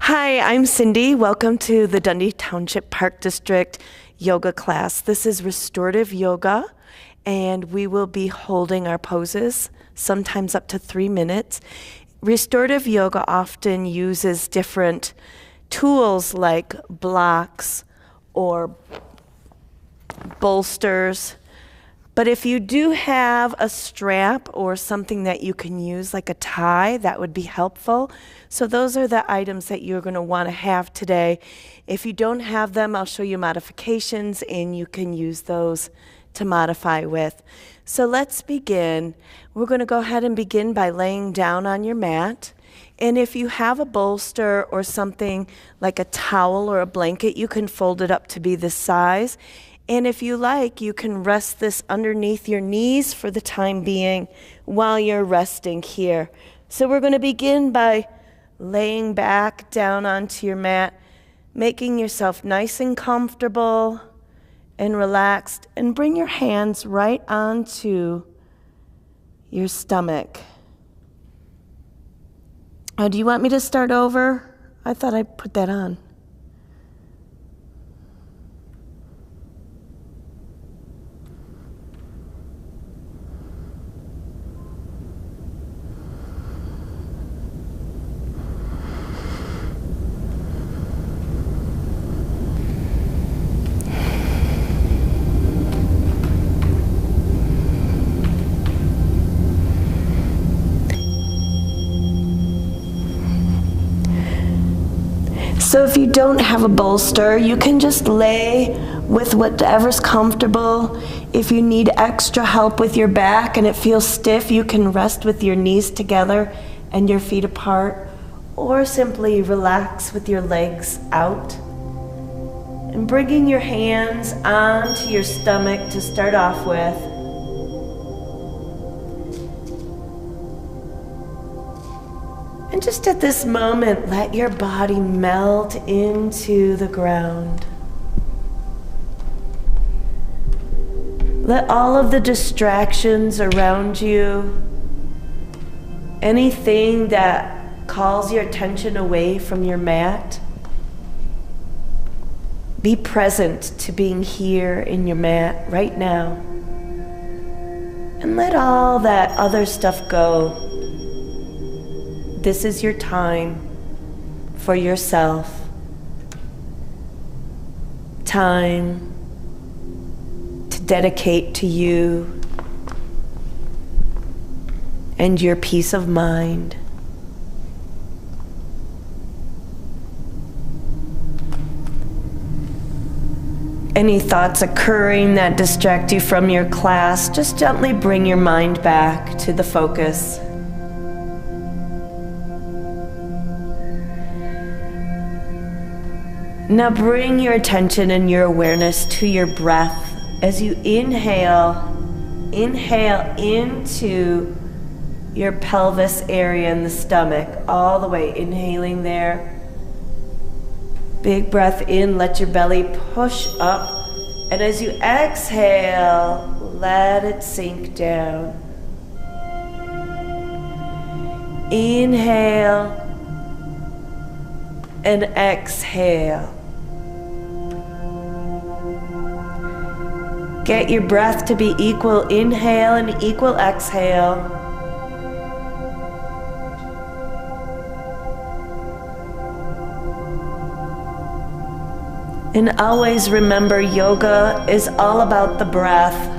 Hi, I'm Cindy. Welcome to the Dundee Township Park District yoga class. This is restorative yoga, and we will be holding our poses, sometimes up to 3 minutes. Restorative yoga often uses different tools like blocks or bolsters. But if you do have a strap or something that you can use, like a tie, that would be helpful. So those are the items that you're going to want to have today. If you don't have them, I'll show you modifications, and you can use those to modify with. So let's begin. We're going to go ahead and begin by laying down on your mat. And if you have a bolster or something like a towel or a blanket, you can fold it up to be this size. And if you like, you can rest this underneath your knees for the time being while you're resting here. So we're going to begin by laying back down onto your mat, making yourself nice and comfortable and relaxed, and bring your hands right onto your stomach. Oh, do you want me to start over? I thought I put that on. So if you don't have a bolster, you can just lay with whatever's comfortable. If you need extra help with your back and it feels stiff, you can rest with your knees together and your feet apart, or simply relax with your legs out. And bringing your hands onto your stomach to start off with. And just at this moment, let your body melt into the ground. Let all of the distractions around you, anything that calls your attention away from your mat, be present to being here in your mat right now. And let all that other stuff go. This is your time for yourself. Time to dedicate to you and your peace of mind. Any thoughts occurring that distract you from your class, just gently bring your mind back to the focus. Now bring your attention and your awareness to your breath as you inhale into your pelvis area in the stomach, all the way, inhaling there. Big breath in, let your belly push up, and as you exhale, let it sink down. Inhale and exhale. Get your breath to be equal inhale and equal exhale. And always remember, yoga is all about the breath.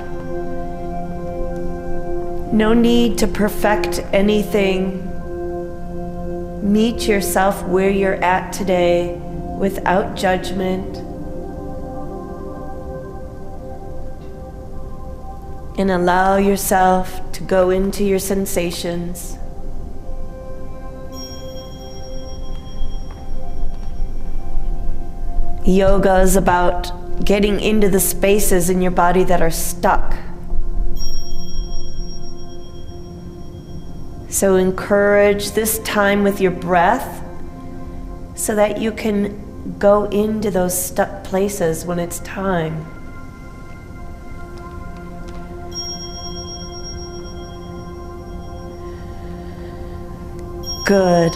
No need to perfect anything. Meet yourself where you're at today without judgment. And allow yourself to go into your sensations. Yoga is about getting into the spaces in your body that are stuck. So encourage this time with your breath so that you can go into those stuck places when it's time. Good.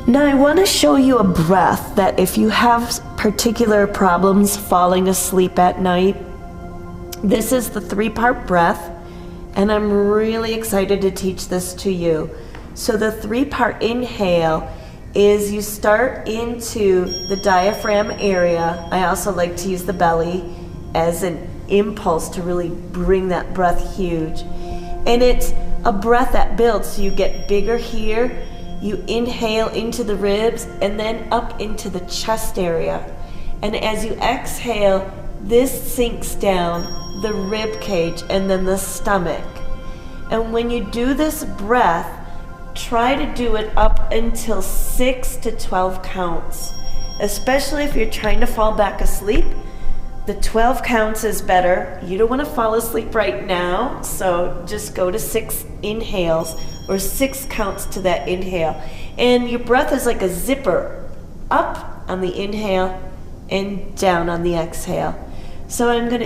Now I want to show you a breath that if you have particular problems falling asleep at night, this is the 3-part breath, and I'm really excited to teach this to you. So the 3-part inhale is you start into the diaphragm area. I also like to use the belly as an impulse to really bring that breath huge. And it's a breath that builds, so you get bigger here, you inhale into the ribs and then up into the chest area. And as you exhale, this sinks down the rib cage and then the stomach. And when you do this breath, try to do it up until 6 to 12 counts. Especially if you're trying to fall back asleep, the 12 counts is better. You don't want to fall asleep right now, so just go to 6 inhales or 6 counts to that inhale. And your breath is like a zipper, up on the inhale and down on the exhale. So I'm going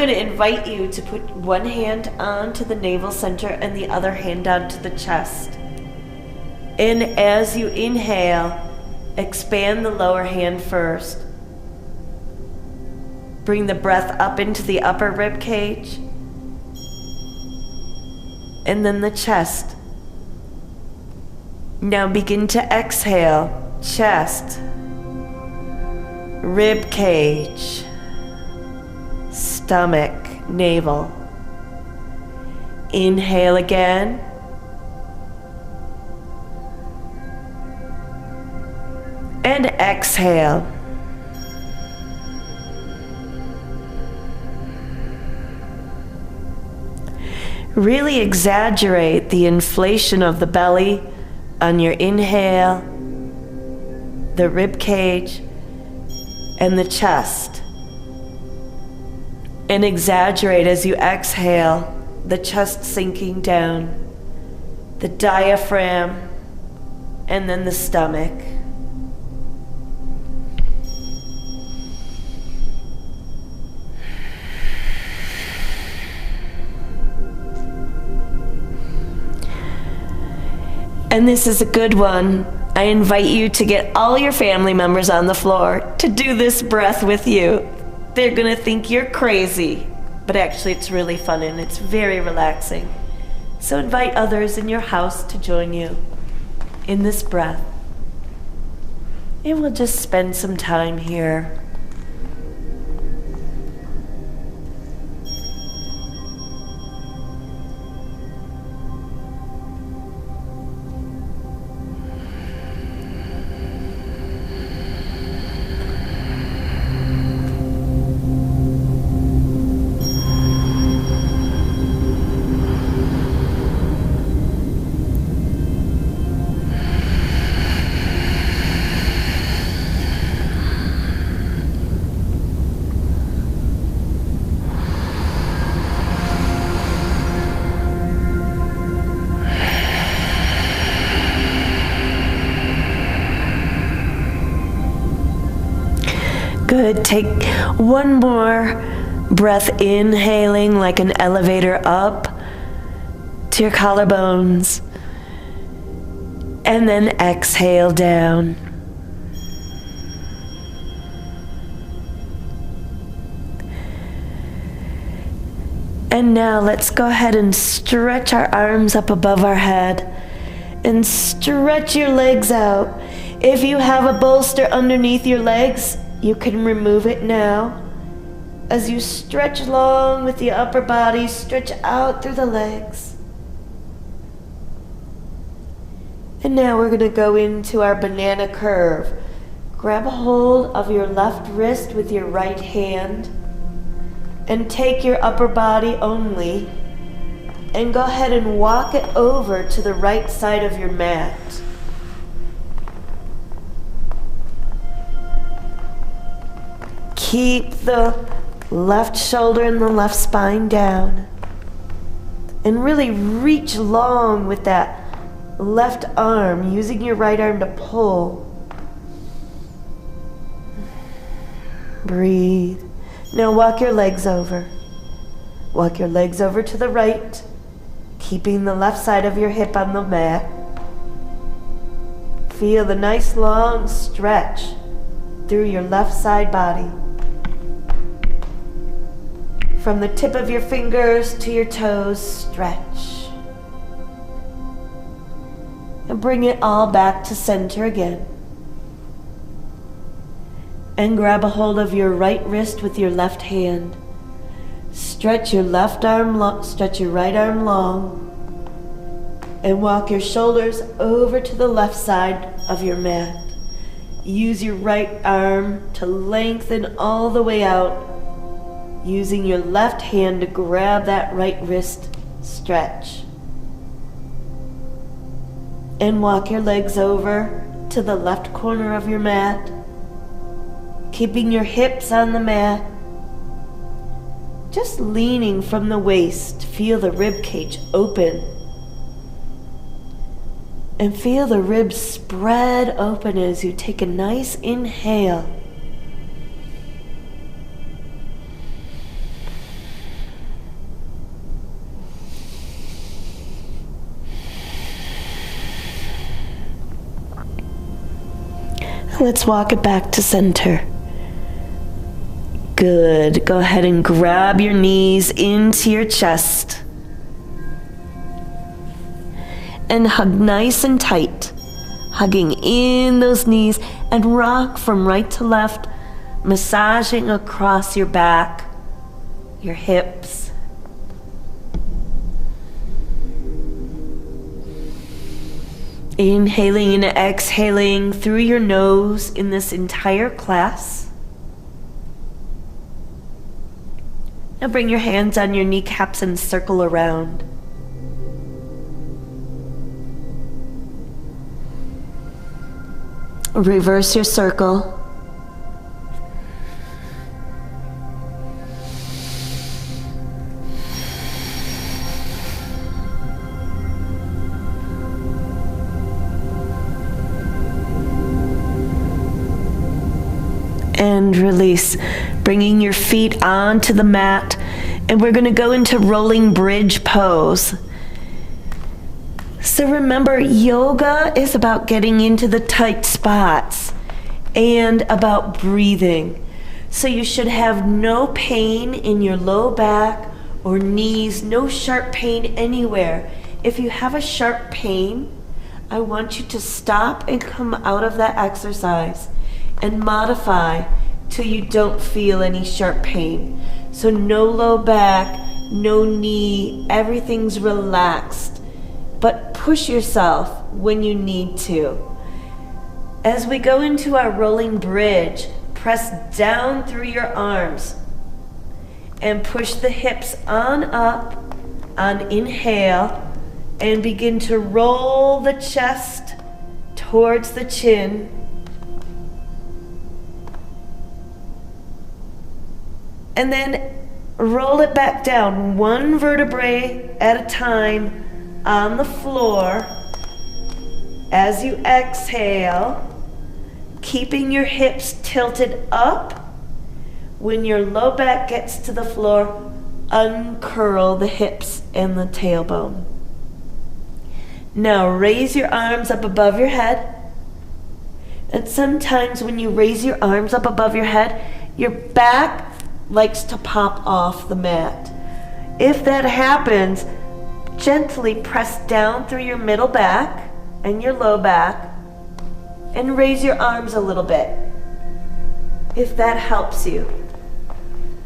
to invite you to put one hand onto the navel center and the other hand onto the chest. And as you inhale, expand the lower hand first. Bring the breath up into the upper rib cage. And then the chest. Now begin to exhale. Chest, rib cage, stomach, navel. Inhale again. And exhale. Really exaggerate the inflation of the belly on your inhale, the rib cage, and the chest. And exaggerate as you exhale, the chest sinking down, the diaphragm, and then the stomach. And this is a good one. I invite you to get all your family members on the floor to do this breath with you. They're gonna think you're crazy, but actually it's really fun and it's very relaxing. So invite others in your house to join you in this breath. And we'll just spend some time here. Good. Take one more breath, inhaling like an elevator up to your collarbones, and then exhale down. And now let's go ahead and stretch our arms up above our head and stretch your legs out. If you have a bolster underneath your legs, you can remove it now. As you stretch along with the upper body, stretch out through the legs. And now we're going to go into our banana curve. Grab a hold of your left wrist with your right hand and take your upper body only and go ahead and walk it over to the right side of your mat. Keep the left shoulder and the left spine down. And really reach long with that left arm, using your right arm to pull. Breathe. Now walk your legs over. Walk your legs over to the right, keeping the left side of your hip on the mat. Feel the nice long stretch through your left side body. From the tip of your fingers to your toes, stretch. And bring it all back to center again. And grab a hold of your right wrist with your left hand. Stretch your left arm long, stretch your right arm long. And walk your shoulders over to the left side of your mat. Use your right arm to lengthen all the way out, using your left hand to grab that right wrist stretch. And walk your legs over to the left corner of your mat, keeping your hips on the mat. Just leaning from the waist, feel the rib cage open. And feel the ribs spread open as you take a nice inhale. Let's walk it back to center. Good. Go ahead and grab your knees into your chest. And hug nice and tight. Hugging in those knees and rock from right to left, massaging across your back, your hips. Inhaling and exhaling through your nose in this entire class. Now bring your hands on your kneecaps and circle around. Reverse your circle. And release, bringing your feet onto the mat, and we're going to go into rolling bridge pose. So remember, yoga is about getting into the tight spots and about breathing. So you should have no pain in your low back or knees, no sharp pain anywhere. If you have a sharp pain, I want you to stop and come out of that exercise and modify till you don't feel any sharp pain. So no low back, no knee, everything's relaxed. But push yourself when you need to. As we go into our rolling bridge, press down through your arms and push the hips on up on inhale and begin to roll the chest towards the chin. And then roll it back down, one vertebrae at a time on the floor. As you exhale, keeping your hips tilted up. When your low back gets to the floor, uncurl the hips and the tailbone. Now raise your arms up above your head. And sometimes when you raise your arms up above your head, your back likes to pop off the mat. If that happens, gently press down through your middle back and your low back and raise your arms a little bit, if that helps you.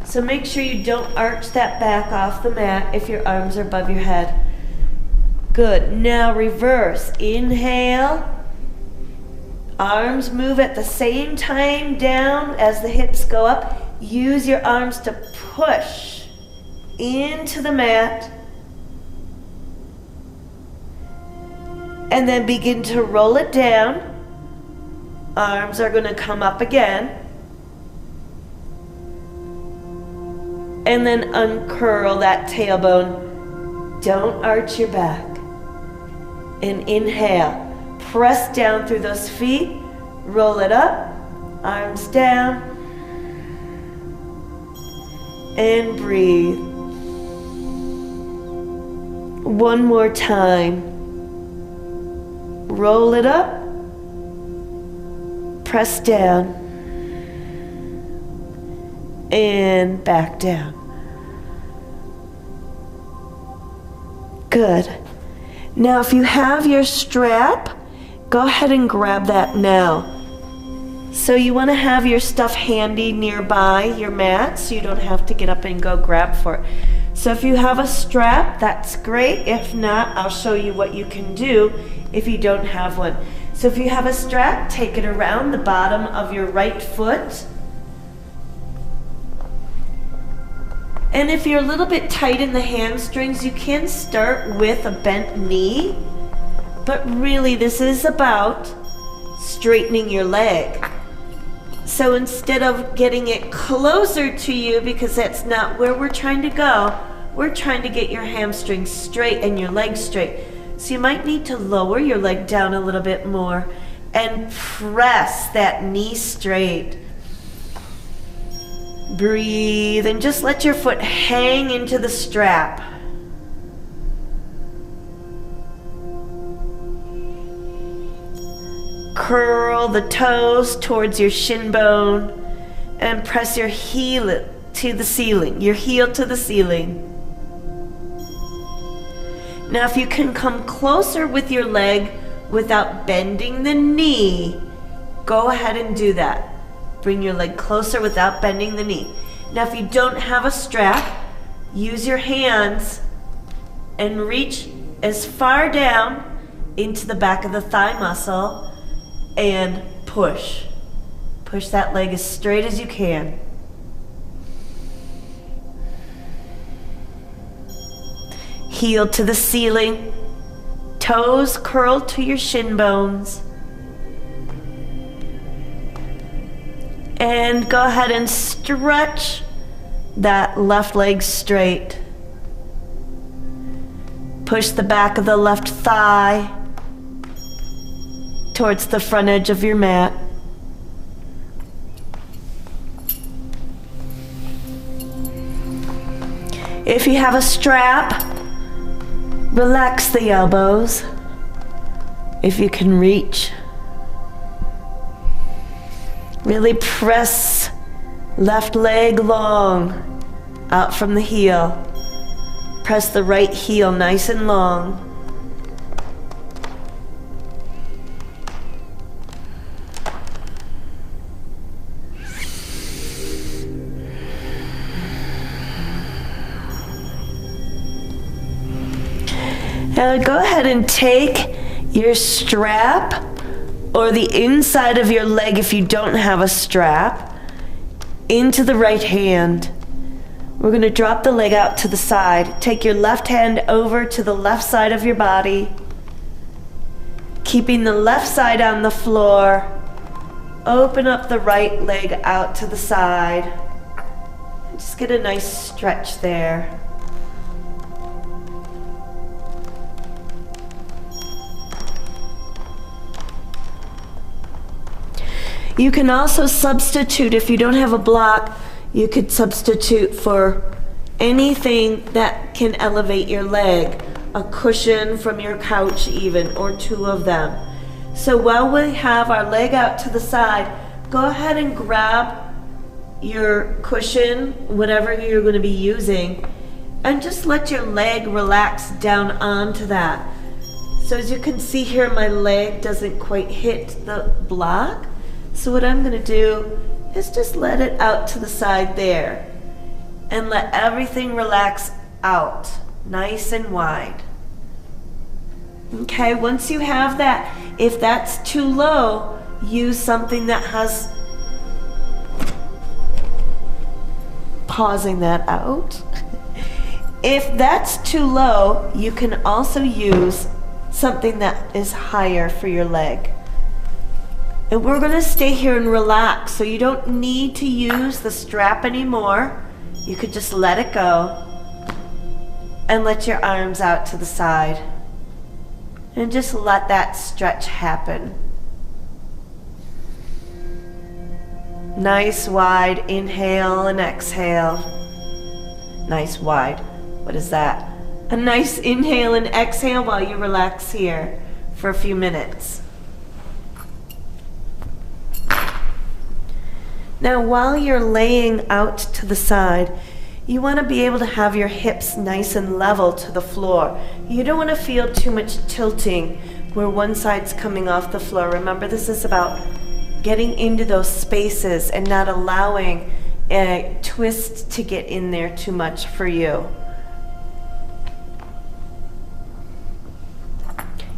So make sure you don't arch that back off the mat if your arms are above your head. Good. Now reverse. Inhale. Arms move at the same time down as the hips go up. Use your arms to push into the mat. And then begin to roll it down. Arms are going to come up again. And then uncurl that tailbone. Don't arch your back. And inhale. Press down through those feet. Roll it up. Arms down. And breathe. One more time. Roll it up. Press down and back down. Good. Now if you have your strap, go ahead and grab that now. So you want to have your stuff handy nearby your mat so you don't have to get up and go grab for it. So if you have a strap, that's great. If not, I'll show you what you can do if you don't have one. So if you have a strap, take it around the bottom of your right foot. And if you're a little bit tight in the hamstrings, you can start with a bent knee. But really, this is about straightening your leg. So instead of getting it closer to you, because that's not where we're trying to go, we're trying to get your hamstrings straight and your legs straight. So you might need to lower your leg down a little bit more and press that knee straight. Breathe and just let your foot hang into the strap. Curl the toes towards your shin bone and press your heel to the ceiling, your heel to the ceiling. Now if you can come closer with your leg without bending the knee, go ahead and do that. Bring your leg closer without bending the knee. Now if you don't have a strap, use your hands and reach as far down into the back of the thigh muscle and push. Push that leg as straight as you can. Heel to the ceiling, toes curled to your shin bones. And go ahead and stretch that left leg straight. Push the back of the left thigh towards the front edge of your mat. If you have a strap, relax the elbows if you can reach. Really press left leg long out from the heel. Press the right heel nice and long. Now go ahead and take your strap or the inside of your leg if you don't have a strap into the right hand. We're going to drop the leg out to the side. Take your left hand over to the left side of your body, keeping the left side on the floor. Open up the right leg out to the side. Just get a nice stretch there. You can also substitute, if you don't have a block, you could substitute for anything that can elevate your leg. A cushion from your couch even, or two of them. So while we have our leg out to the side, go ahead and grab your cushion, whatever you're going to be using, and just let your leg relax down onto that. So as you can see here, my leg doesn't quite hit the block. So what I'm going to do is just let it out to the side there and let everything relax out nice and wide. Okay, once you have that, if that's too low, use something that has, pausing that out. If that's too low, you can also use something that is higher for your leg. And we're going to stay here and relax, so you don't need to use the strap anymore. You could just let it go and let your arms out to the side. And just let that stretch happen. Nice wide inhale and exhale. Nice wide. What is that? A nice inhale and exhale while you relax here for a few minutes. Now, while you're laying out to the side, you want to be able to have your hips nice and level to the floor. You don't want to feel too much tilting where one side's coming off the floor. Remember, this is about getting into those spaces and not allowing a twist to get in there too much for you.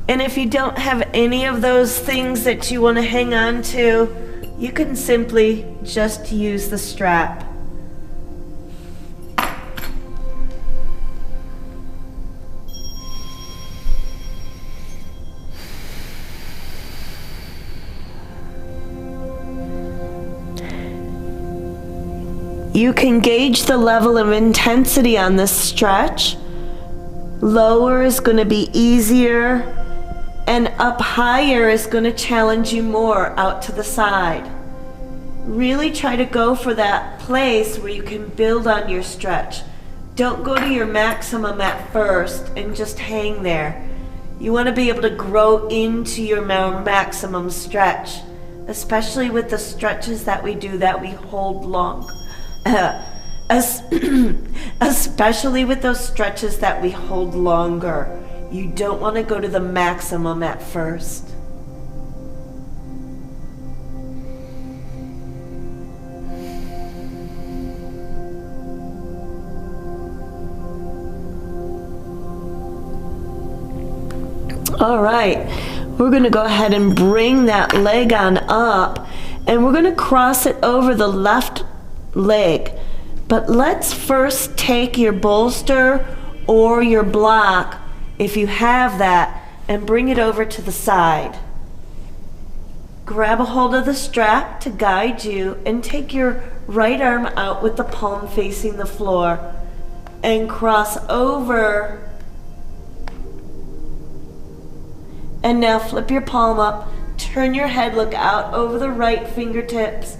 And if you don't have any of those things that you want to hang on to, you can simply just use the strap. You can gauge the level of intensity on this stretch. Lower is going to be easier, and up higher is going to challenge you more out to the side. Really try to go for that place where you can build on your stretch. Don't go to your maximum at first and just hang there. You want to be able to grow into your maximum stretch, especially with the stretches that we do that we hold long. Especially with those stretches that we hold longer. You don't want to go to the maximum at first. All right, we're going to go ahead and bring that leg on up, and we're going to cross it over the left leg. But let's first take your bolster or your block, if you have that, and bring it over to the side. Grab a hold of the strap to guide you and take your right arm out with the palm facing the floor and cross over. And now flip your palm up, turn your head, look out over the right fingertips,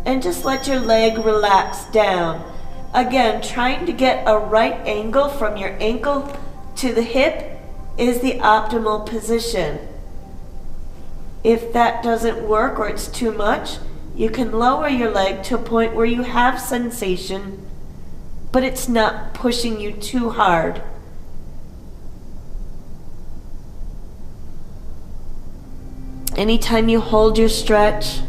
and just let your leg relax down. Again, trying to get a right angle from your ankle to the hip is the optimal position. If that doesn't work or it's too much, you can lower your leg to a point where you have sensation, but it's not pushing you too hard. Anytime you hold your stretch,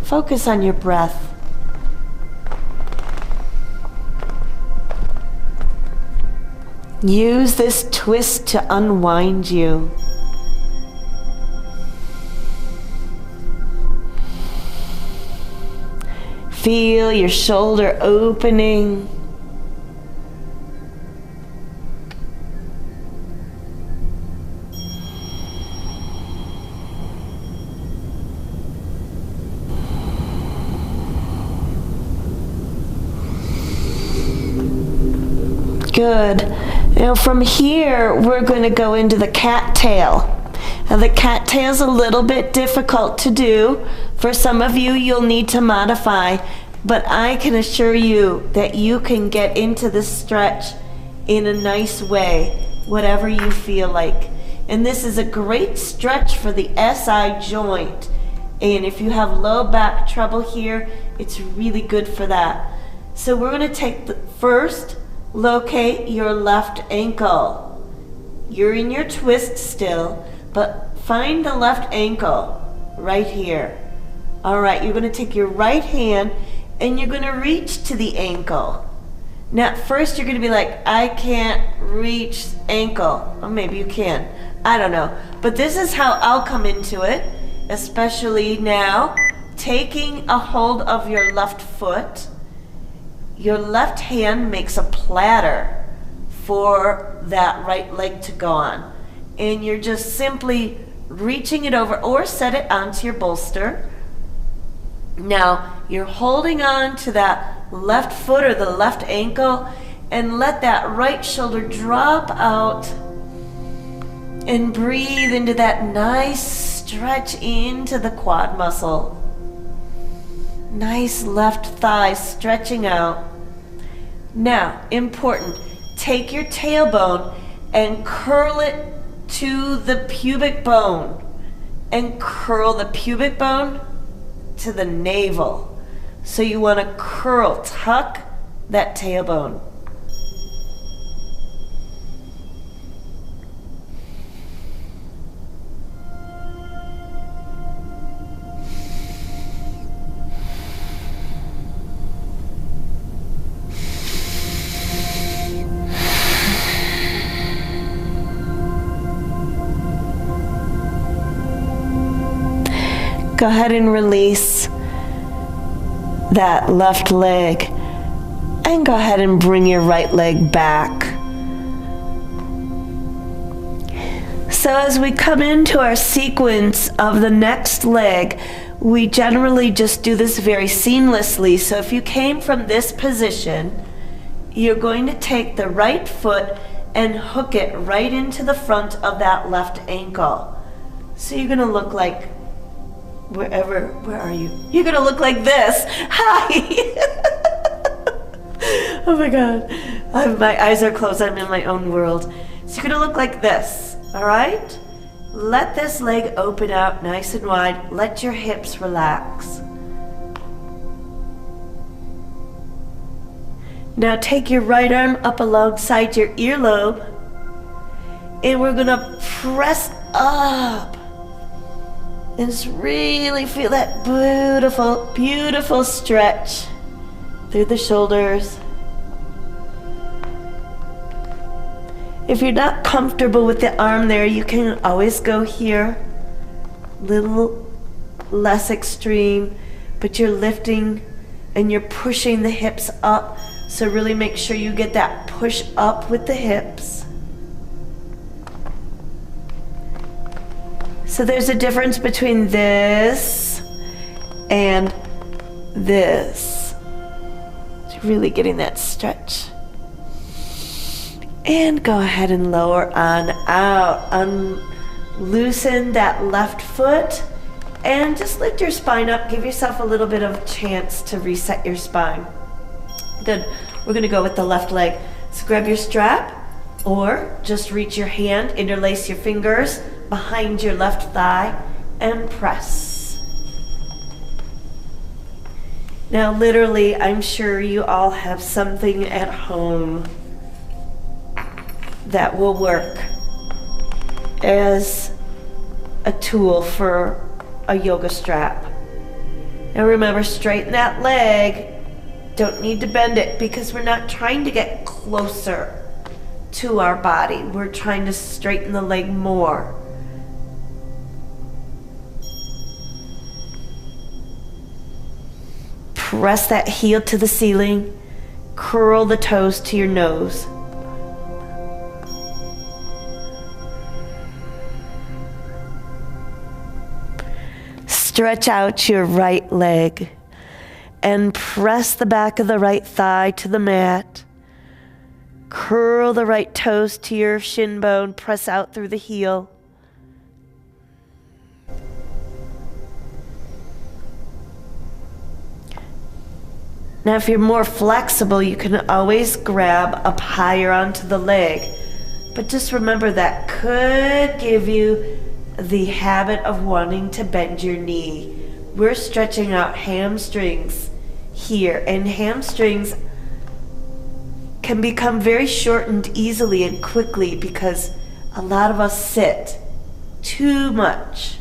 focus on your breath. Use this twist to unwind you. Feel your shoulder opening. Good. Now from here, we're going to go into the cattail. Now the cattail is a little bit difficult to do. For some of you, you'll need to modify, but I can assure you that you can get into this stretch in a nice way, whatever you feel like. And this is a great stretch for the SI joint. And if you have low back trouble here, it's really good for that. So we're going to take the first, locate your left ankle. You're in your twist still, but find the left ankle right here. All right, you're going to take your right hand and you're going to reach to the ankle. Now, at first you're going to be like, I can't reach ankle. Or maybe you can. I don't know. But this is how I'll come into it, especially now. Taking a hold of your left foot, your left hand makes a platter for that right leg to go on. And you're just simply reaching it over, or set it onto your bolster. Now, you're holding on to that left foot or the left ankle, and let that right shoulder drop out and breathe into that nice stretch into the quad muscle. Nice left thigh stretching out. Now, important, take your tailbone and curl it to the pubic bone. And curl the pubic bone to the navel. So you want to curl, tuck that tailbone. Go ahead and release that left leg and go ahead and bring your right leg back. So as we come into our sequence of the next leg, we generally just do this very seamlessly. So if you came from this position, you're going to take the right foot and hook it right into the front of that left ankle. So you're going to look like where are you? You're gonna look like this. Hi. Oh my God. My eyes are closed. I'm in my own world. So you're gonna look like this. All right? Let this leg open out nice and wide. Let your hips relax. Now take your right arm up alongside your earlobe, and we're gonna press up. And just really feel that beautiful, beautiful stretch through the shoulders. If you're not comfortable with the arm there, you can always go here. Little less extreme, but you're lifting and you're pushing the hips up. So really make sure you get that push up with the hips. So there's a difference between this and this. It's really getting that stretch. And go ahead and lower on out. Loosen that left foot and just lift your spine up. Give yourself a little bit of a chance to reset your spine. Good. We're going to go with the left leg. So grab your strap or just reach your hand, interlace your fingers behind your left thigh and press. Now literally, I'm sure you all have something at home that will work as a tool for a yoga strap. Now remember, straighten that leg. Don't need to bend it because we're not trying to get closer to our body. We're trying to straighten the leg more. Press that heel to the ceiling. Curl the toes to your nose. Stretch out your right leg and press the back of the right thigh to the mat. Curl the right toes to your shin bone. Press out through the heel. Now if you're more flexible, you can always grab up higher onto the leg. But just remember that could give you the habit of wanting to bend your knee. We're stretching out hamstrings here, and hamstrings can become very shortened easily and quickly because a lot of us sit too much.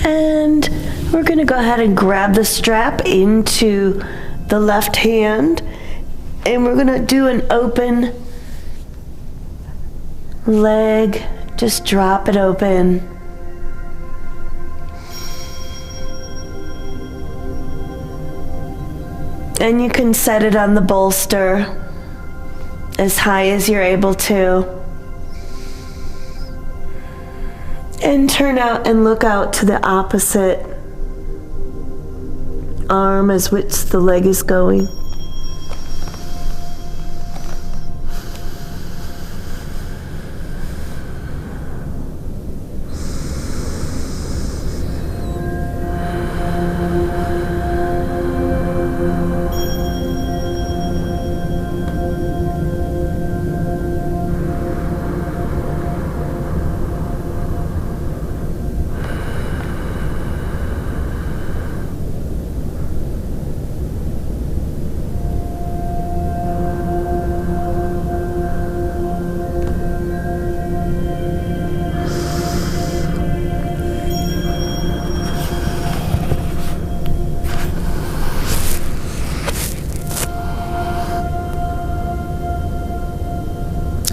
And we're going to go ahead and grab the strap into the left hand, and we're going to do an open leg. Just drop it open. And you can set it on the bolster as high as you're able to. And turn out and look out to the opposite arm as which the leg is going.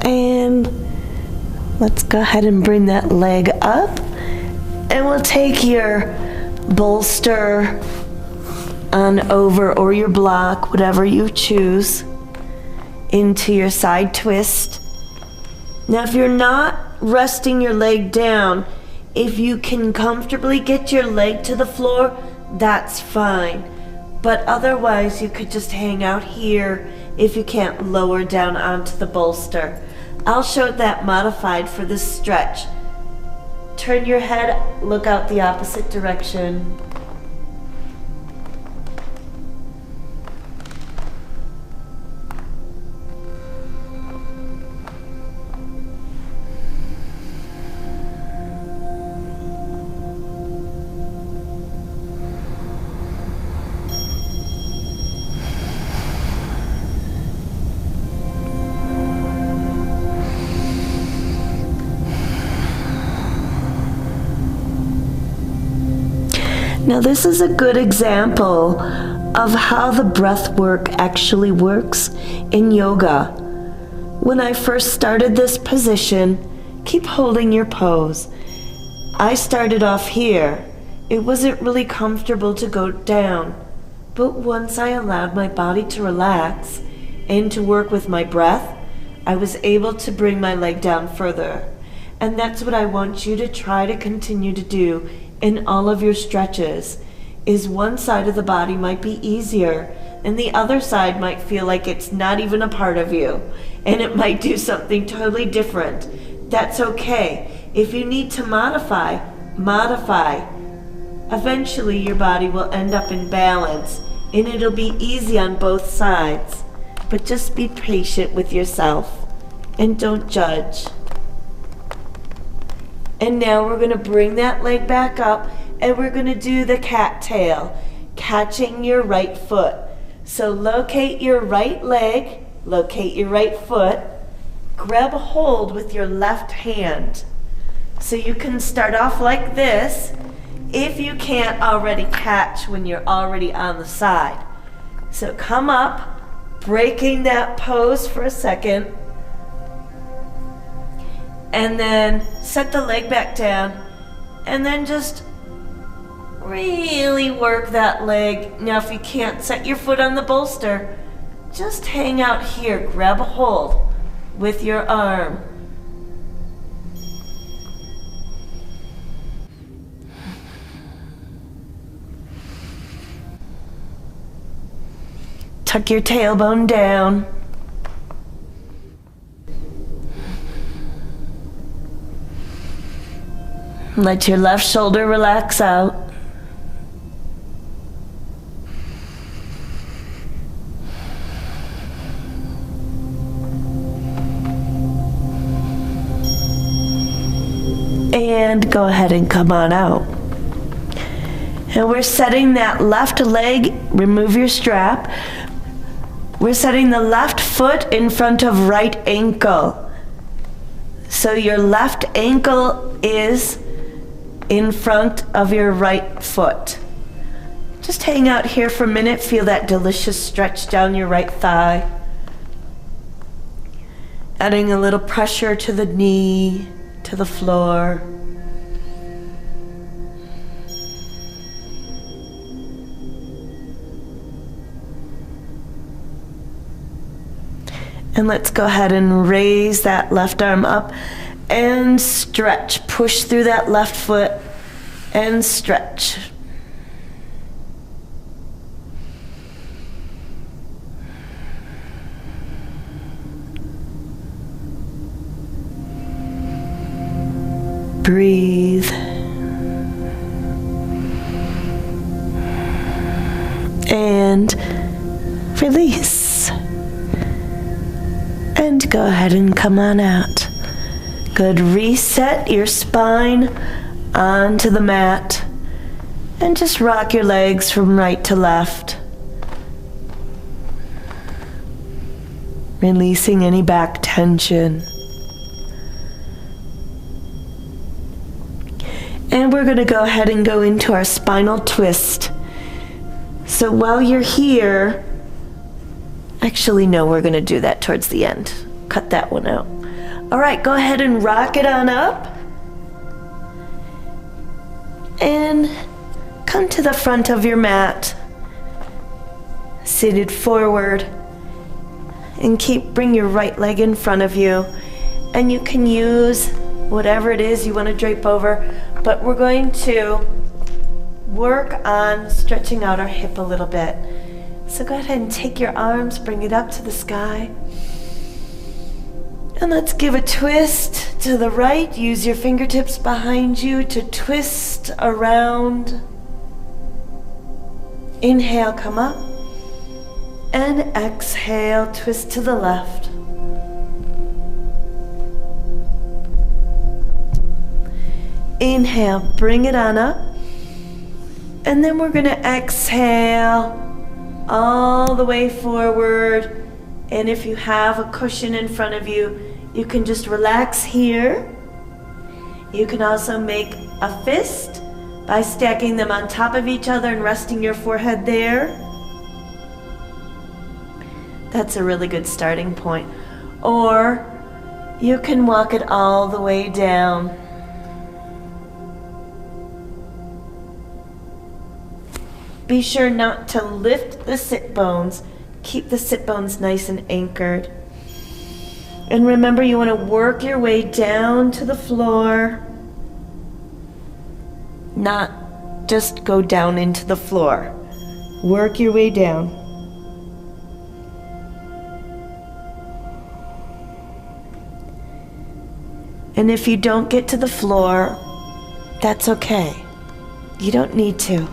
And let's go ahead and bring that leg up, and we'll take your bolster on over, or your block, whatever you choose, into your side twist. Now if you're not resting your leg down, if you can comfortably get your leg to the floor, that's fine. But otherwise you could just hang out here if you can't lower down onto the bolster. I'll show that modified for this stretch. Turn your head, look out the opposite direction. Now this is a good example of how the breath work actually works in yoga. When I first started this position, keep holding your pose. I started off here. It wasn't really comfortable to go down, but once I allowed my body to relax and to work with my breath, I was able to bring my leg down further. And that's what I want you to try to continue to do in all of your stretches. Is one side of the body might be easier and the other side might feel like it's not even a part of you, and it might do something totally different. That's okay. If you need to modify. Eventually your body will end up in balance and it'll be easy on both sides. But just be patient with yourself and don't judge. And now we're going to bring that leg back up, and we're going to do the cattail, catching your right foot. So locate your right leg, locate your right foot, grab a hold with your left hand. So you can start off like this if you can't already catch when you're already on the side. So come up, breaking that pose for a second, and then set the leg back down, and then just really work that leg. Now if you can't set your foot on the bolster, just hang out here, grab a hold with your arm. Tuck your tailbone down. Let your left shoulder relax out. And go ahead and come on out. And we're setting that left leg, remove your strap. We're setting the left foot in front of right ankle. So your left ankle is in front of your right foot. Just hang out here for a minute, feel that delicious stretch down your right thigh. Adding a little pressure to the knee, to the floor. And let's go ahead and raise that left arm up and stretch. Push through that left foot and stretch. Breathe. And release. And go ahead and come on out. Good. Reset your spine onto the mat. And just rock your legs from right to left. Releasing any back tension. And we're going to go ahead and go into our spinal twist. So while you're here, actually no, we're going to do that towards the end. Cut that one out. All right, go ahead and rock it on up. And come to the front of your mat, seated forward. And bring your right leg in front of you. And you can use whatever it is you want to drape over. But we're going to work on stretching out our hip a little bit. So go ahead and take your arms, bring it up to the sky. And let's give a twist to the right. Use your fingertips behind you to twist around. Inhale, come up. And exhale, twist to the left. Inhale, bring it on up. And then we're going to exhale all the way forward. And if you have a cushion in front of you, you can just relax here. You can also make a fist by stacking them on top of each other and resting your forehead there. That's a really good starting point. Or you can walk it all the way down. Be sure not to lift the sit bones. Keep the sit bones nice and anchored. And remember, you want to work your way down to the floor. Not just go down into the floor. Work your way down. And if you don't get to the floor, that's okay. You don't need to.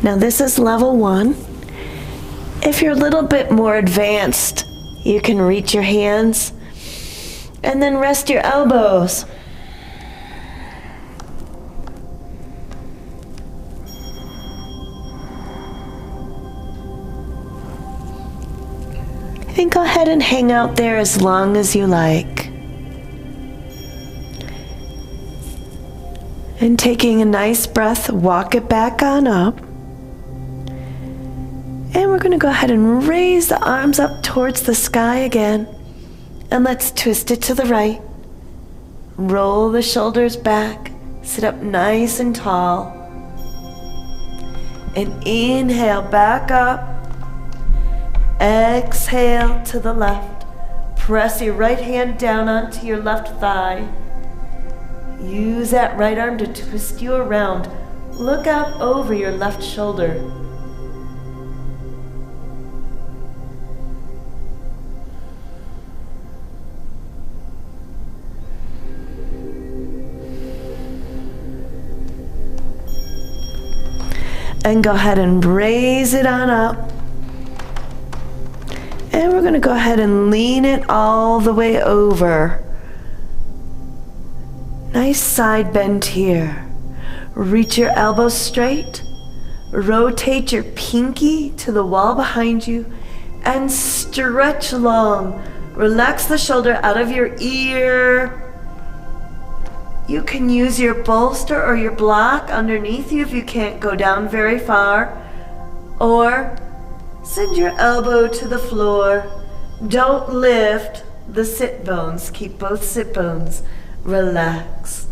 Now this is level 1. If you're a little bit more advanced, you can reach your hands and then rest your elbows. And go ahead and hang out there as long as you like. And taking a nice breath, walk it back on up. And we're going to go ahead and raise the arms up towards the sky again. And let's twist it to the right. Roll the shoulders back. Sit up nice and tall. And inhale back up. Exhale to the left. Press your right hand down onto your left thigh. Use that right arm to twist you around. Look out over your left shoulder. And go ahead and raise it on up. And we're going to go ahead and lean it all the way over. Nice side bend here. Reach your elbows straight. Rotate your pinky to the wall behind you and stretch long. Relax the shoulder out of your ear. You can use your bolster or your block underneath you if you can't go down very far. Or send your elbow to the floor. Don't lift the sit bones. Keep both sit bones relaxed.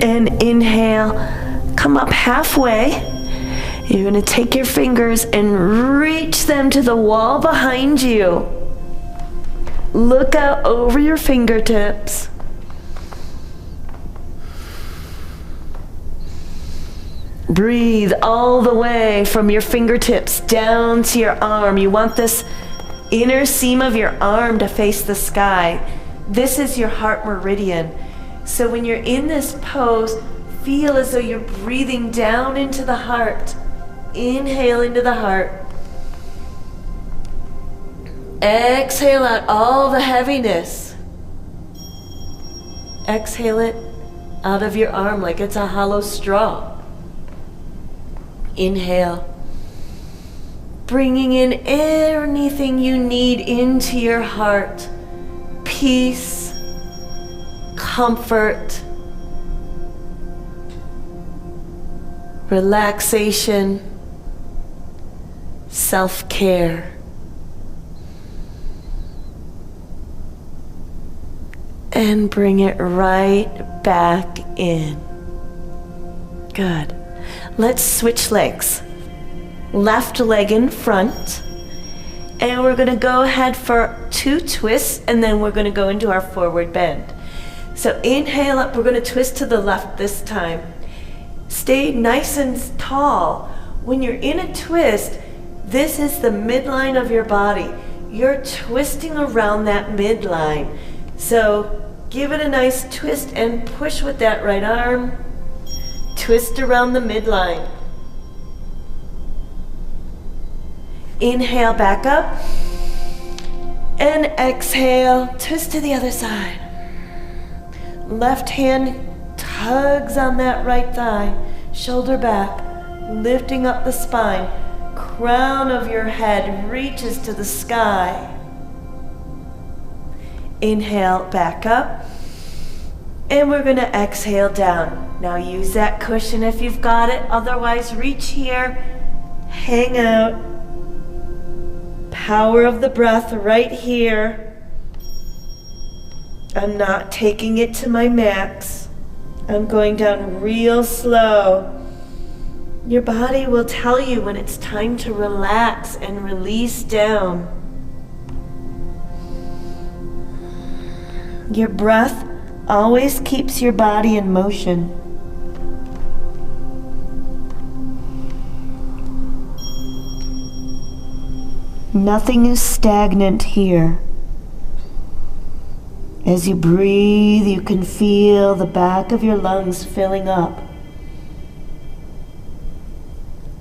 And inhale, come up halfway. You're going to take your fingers and reach them to the wall behind you. Look out over your fingertips. Breathe all the way from your fingertips down to your arm. You want this inner seam of your arm to face the sky. This is your heart meridian. So when you're in this pose, feel as though you're breathing down into the heart. Inhale into the heart. Exhale out all the heaviness. Exhale it out of your arm like it's a hollow straw. Inhale. Bringing in anything you need into your heart. Peace. Comfort, relaxation, self-care. And bring it right back in. Good. Let's switch legs. Left leg in front. And we're going to go ahead for 2 twists, and then we're going to go into our forward bend. So inhale up, we're going to twist to the left this time. Stay nice and tall. When you're in a twist, this is the midline of your body. You're twisting around that midline. So give it a nice twist and push with that right arm. Twist around the midline. Inhale back up. And exhale, twist to the other side. Left hand tugs on that right thigh, shoulder back, lifting up the spine. Crown of your head reaches to the sky. Inhale, back up. And we're going to exhale down. Now use that cushion if you've got it. Otherwise, reach here, hang out. Power of the breath right here. I'm not taking it to my max. I'm going down real slow. Your body will tell you when it's time to relax and release down. Your breath always keeps your body in motion. Nothing is stagnant here. As you breathe, you can feel the back of your lungs filling up.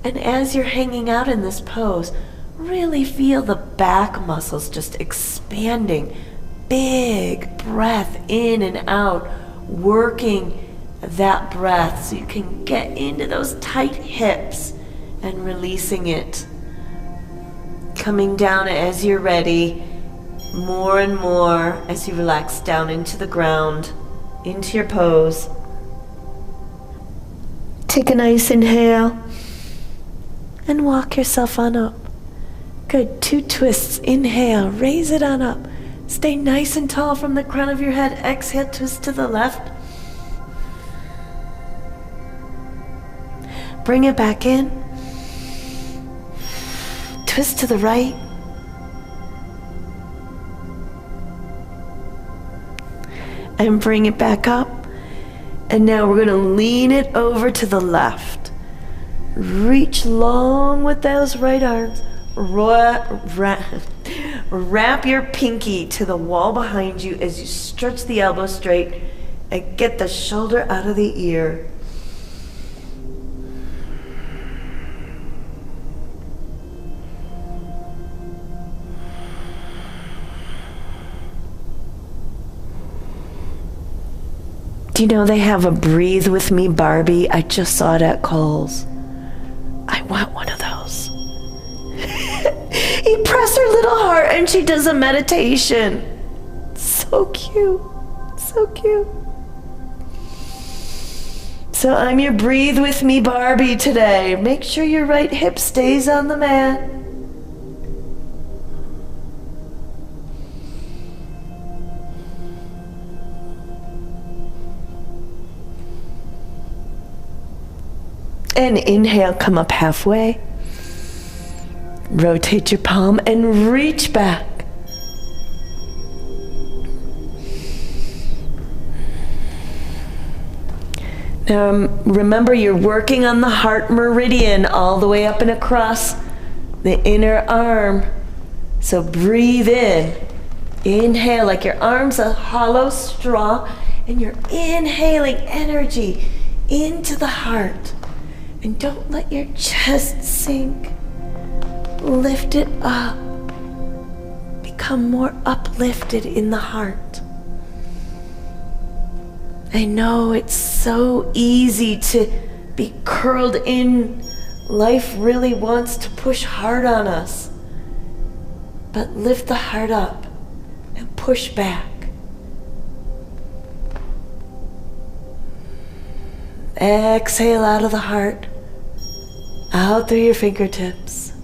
And as you're hanging out in this pose, really feel the back muscles just expanding. Big breath in and out, working that breath so you can get into those tight hips and releasing it. Coming down as you're ready. More and more as you relax down into the ground, into your pose. Take a nice inhale and walk yourself on up. Good, 2 twists. Inhale, raise it on up. Stay nice and tall from the crown of your head. Exhale, twist to the left. Bring it back in. Twist to the right. And bring it back up. And now we're going to lean it over to the left. Reach long with those right arms. Wrap your pinky to the wall behind you as you stretch the elbow straight and get the shoulder out of the ear. Do you know they have a Breathe With Me Barbie? I just saw it at Kohl's. I want one of those. You press her little heart and she does a meditation. So cute. So cute. So I'm your Breathe With Me Barbie today. Make sure your right hip stays on the mat. And inhale, come up halfway. Rotate your palm and reach back. Now remember, you're working on the heart meridian all the way up and across the inner arm. So breathe in. Inhale like your arm's a hollow straw, and you're inhaling energy into the heart. And don't let your chest sink. Lift it up. Become more uplifted in the heart. I know it's so easy to be curled in. Life really wants to push hard on us. But lift the heart up and push back. Exhale out of the heart, out through your fingertips.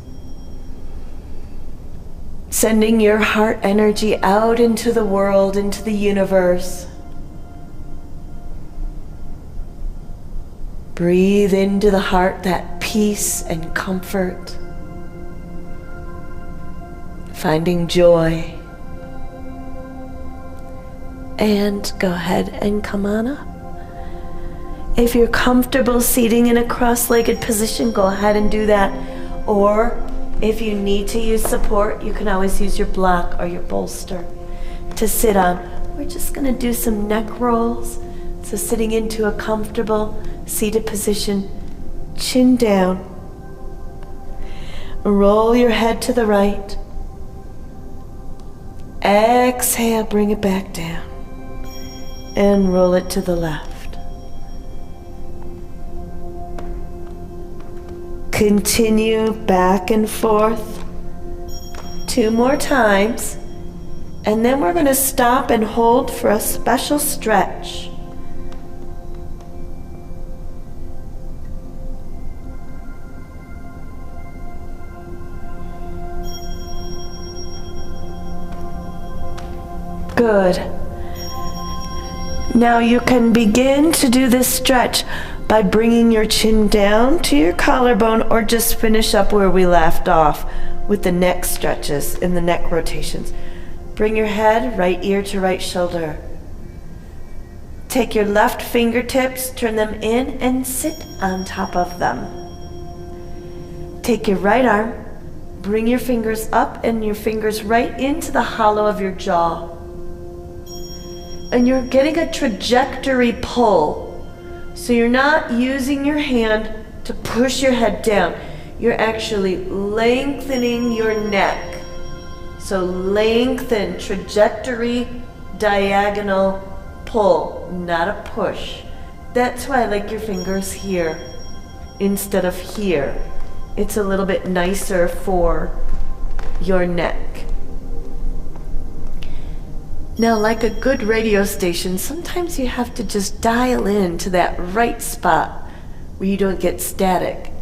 Sending your heart energy out into the world, into the universe. Breathe into the heart that peace and comfort. Finding joy. And go ahead and come on up. If you're comfortable seating in a cross-legged position, go ahead and do that. Or if you need to use support, you can always use your block or your bolster to sit on. We're just going to do some neck rolls. So sitting into a comfortable seated position, chin down. Roll your head to the right. Exhale, bring it back down. And roll it to the left. Continue back and forth 2 more times, and then we're going to stop and hold for a special stretch. Good. Now you can begin to do this stretch by bringing your chin down to your collarbone, or just finish up where we left off with the neck stretches and the neck rotations. Bring your head right ear to right shoulder. Take your left fingertips, turn them in and sit on top of them. Take your right arm, bring your fingers up and your fingers right into the hollow of your jaw. And you're getting a trajectory pull. So you're not using your hand to push your head down. You're actually lengthening your neck. So lengthen, trajectory, diagonal pull, not a push. That's why I like your fingers here instead of here. It's a little bit nicer for your neck. Now, like a good radio station, sometimes you have to just dial in to that right spot where you don't get static.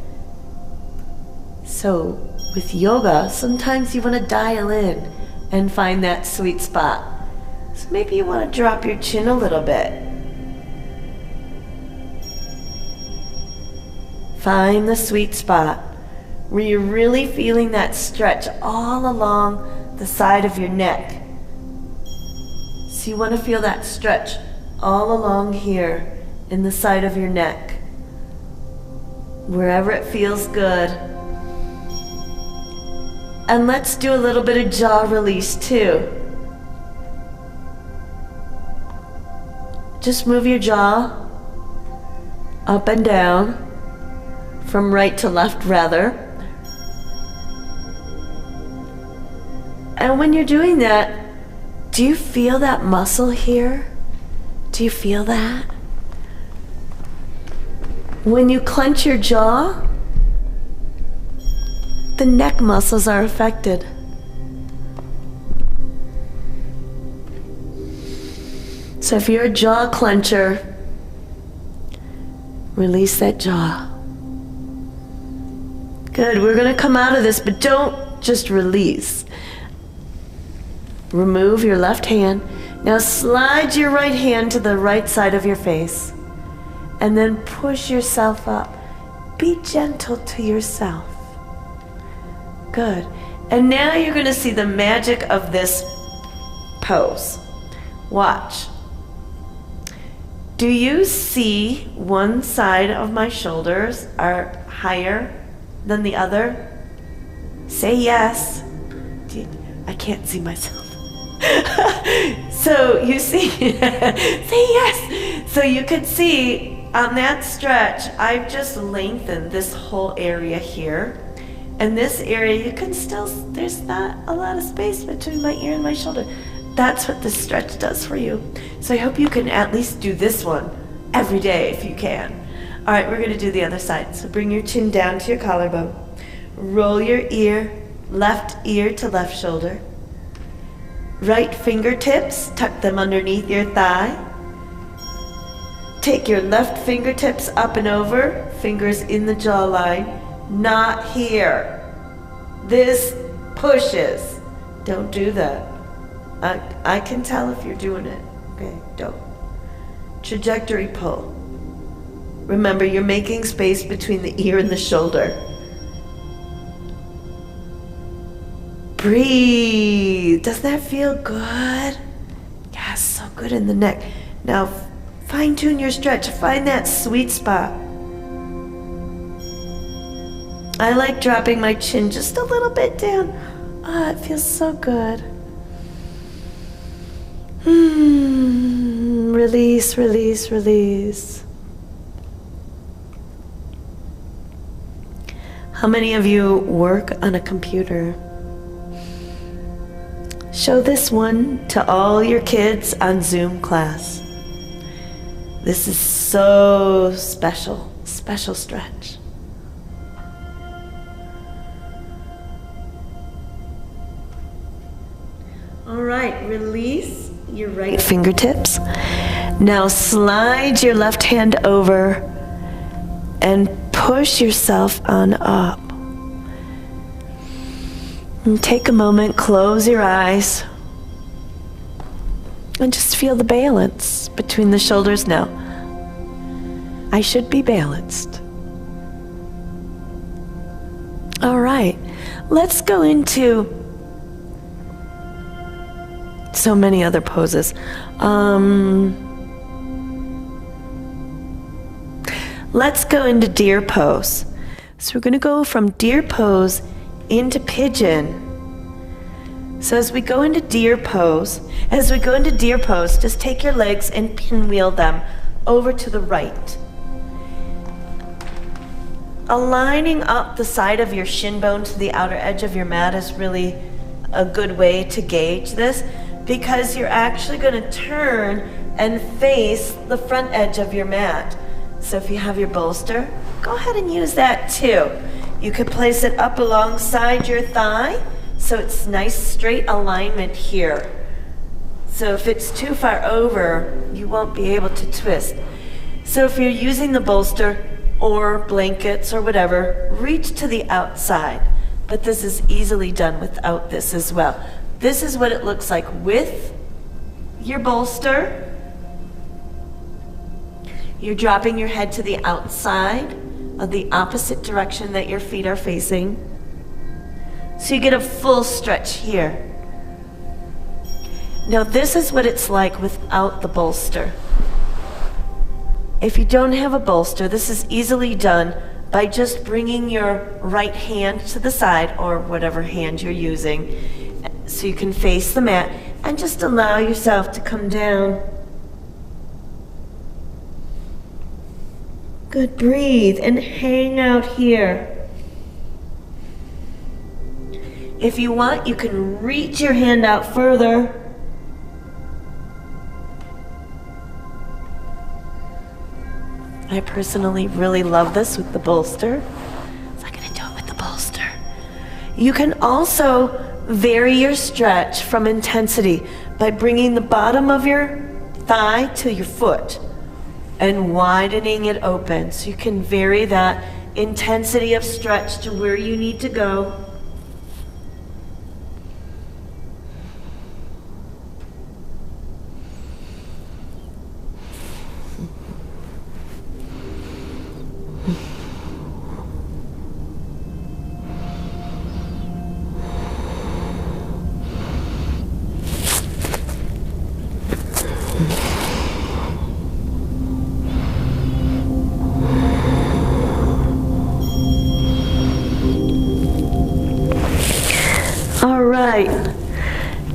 So with yoga, sometimes you want to dial in and find that sweet spot. So maybe you want to drop your chin a little bit. Find the sweet spot where you're really feeling that stretch all along the side of your neck. So you want to feel that stretch all along here in the side of your neck, wherever it feels good. And let's do a little bit of jaw release too. Just move your jaw up and down, from right to left rather. And when you're doing that, do you feel that muscle here? Do you feel that? When you clench your jaw, the neck muscles are affected. So if you're a jaw clencher, release that jaw. Good, we're gonna come out of this, but don't just release. Remove your left hand. Now slide your right hand to the right side of your face. And then push yourself up. Be gentle to yourself. Good. And now you're gonna see the magic of this pose. Watch. Do you see one side of my shoulders are higher than the other? Say yes. I can't see myself. So you see, say yes. So you can see on that stretch, I've just lengthened this whole area here. And this area, you can still, there's not a lot of space between my ear and my shoulder. That's what this stretch does for you. So I hope you can at least do this one every day if you can. All right, we're gonna do the other side. So bring your chin down to your collarbone. Roll your ear, left ear to left shoulder. Right fingertips, tuck them underneath your thigh. Take your left fingertips up and over, fingers in the jawline. Not here. This pushes. Don't do that. I can tell if you're doing it. Okay, don't. Trajectory pull. Remember, you're making space between the ear and the shoulder. Breathe. Does that feel good? Yes, so good in the neck. Now, fine tune your stretch. Find that sweet spot. I like dropping my chin just a little bit down. Ah, it feels so good. Release, release, release. How many of you work on a computer? Show this one to all your kids on Zoom class. This is so special, special stretch. All right, release your right fingertips. Now slide your left hand over and push yourself on up. And take a moment, close your eyes, and just feel the balance between the shoulders now. I should be balanced. All right, let's go into so many other poses. Let's go into deer pose. So we're gonna go from deer pose into pigeon. So as we go into deer pose, just take your legs and pinwheel them over to the right. Aligning up the side of your shin bone to the outer edge of your mat is really a good way to gauge this, because you're actually going to turn and face the front edge of your mat. So if you have your bolster, go ahead and use that too. You could place it up alongside your thigh, so it's nice straight alignment here. So if it's too far over, you won't be able to twist. So if you're using the bolster or blankets or whatever, reach to the outside. But this is easily done without this as well. This is what it looks like with your bolster. You're dropping your head to the outside of the opposite direction that your feet are facing. So you get a full stretch here. Now this is what it's like without the bolster. If you don't have a bolster, this is easily done by just bringing your right hand to the side, or whatever hand you're using, so you can face the mat, and just allow yourself to come down. Good, breathe and hang out here. If you want, you can reach your hand out further. I personally really love this with the bolster, so I'm going to do it with the bolster. You can also vary your stretch from intensity by bringing the bottom of your thigh to your foot and widening it open. So you can vary that intensity of stretch to where you need to go.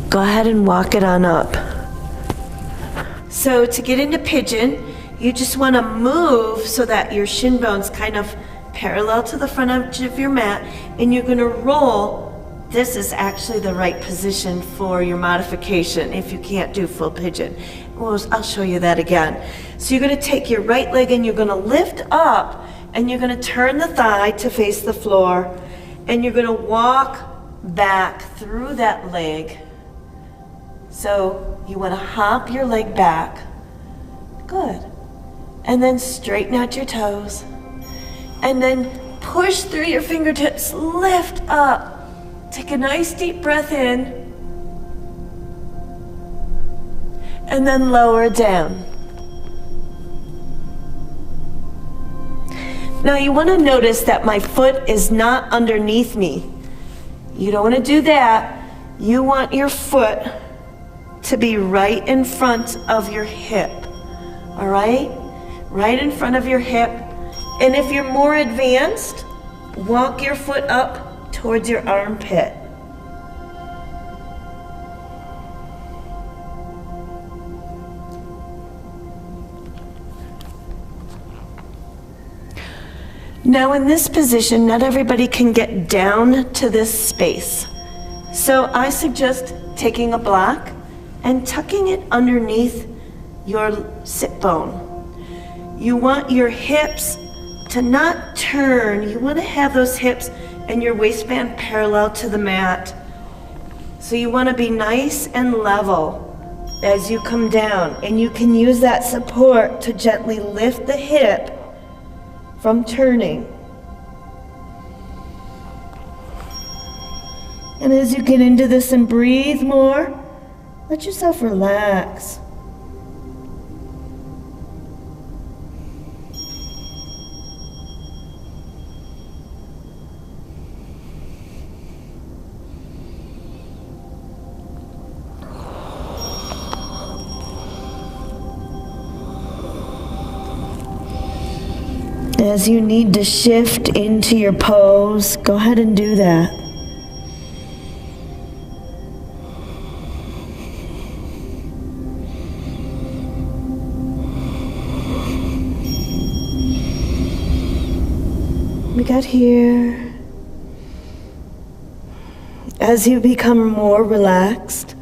Go ahead and walk it on up. So to get into pigeon, you just want to move so that your shin bone's kind of parallel to the front edge of your mat, and you're going to roll. This is actually the right position for your modification if you can't do full pigeon. Well, I'll show you that again. So you're going to take your right leg and you're going to lift up, and you're going to turn the thigh to face the floor, and you're going to walk back through that leg. So you want to hop your leg back. Good. And then straighten out your toes. And then push through your fingertips, lift up. Take a nice deep breath in. And then lower down. Now you want to notice that my foot is not underneath me. You don't want to do that. You want your foot to be right in front of your hip. All right? Right in front of your hip. And if you're more advanced, walk your foot up towards your armpit. Now in this position, not everybody can get down to this space. So I suggest taking a block and tucking it underneath your sit bone. You want your hips to not turn. You want to have those hips and your waistband parallel to the mat. So you want to be nice and level as you come down. And you can use that support to gently lift the hip from turning. And as you get into this and breathe more, let yourself relax. As you need to shift into your pose, go ahead and do that. We got here. As you become more relaxed,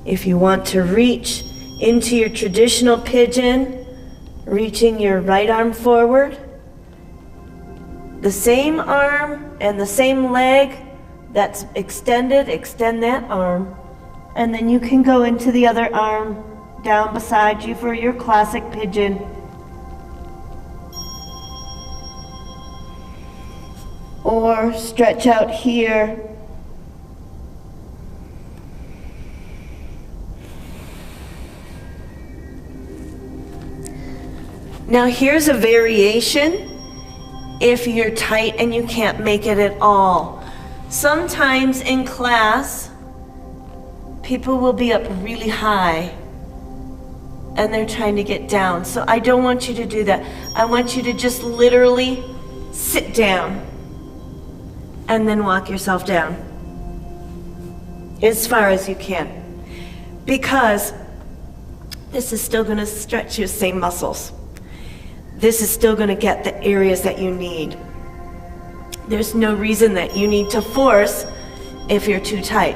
if you want to reach into your traditional pigeon, reaching your right arm forward, the same arm and the same leg that's extended, extend that arm. And then you can go into the other arm down beside you for your classic pigeon. Or stretch out here. Now here's a variation if you're tight and you can't make it at all. Sometimes in class, people will be up really high and they're trying to get down. So I don't want you to do that. I want you to just literally sit down and then walk yourself down as far as you can, because this is still going to stretch your same muscles. This is still going to get the areas that you need. There's no reason that you need to force if you're too tight,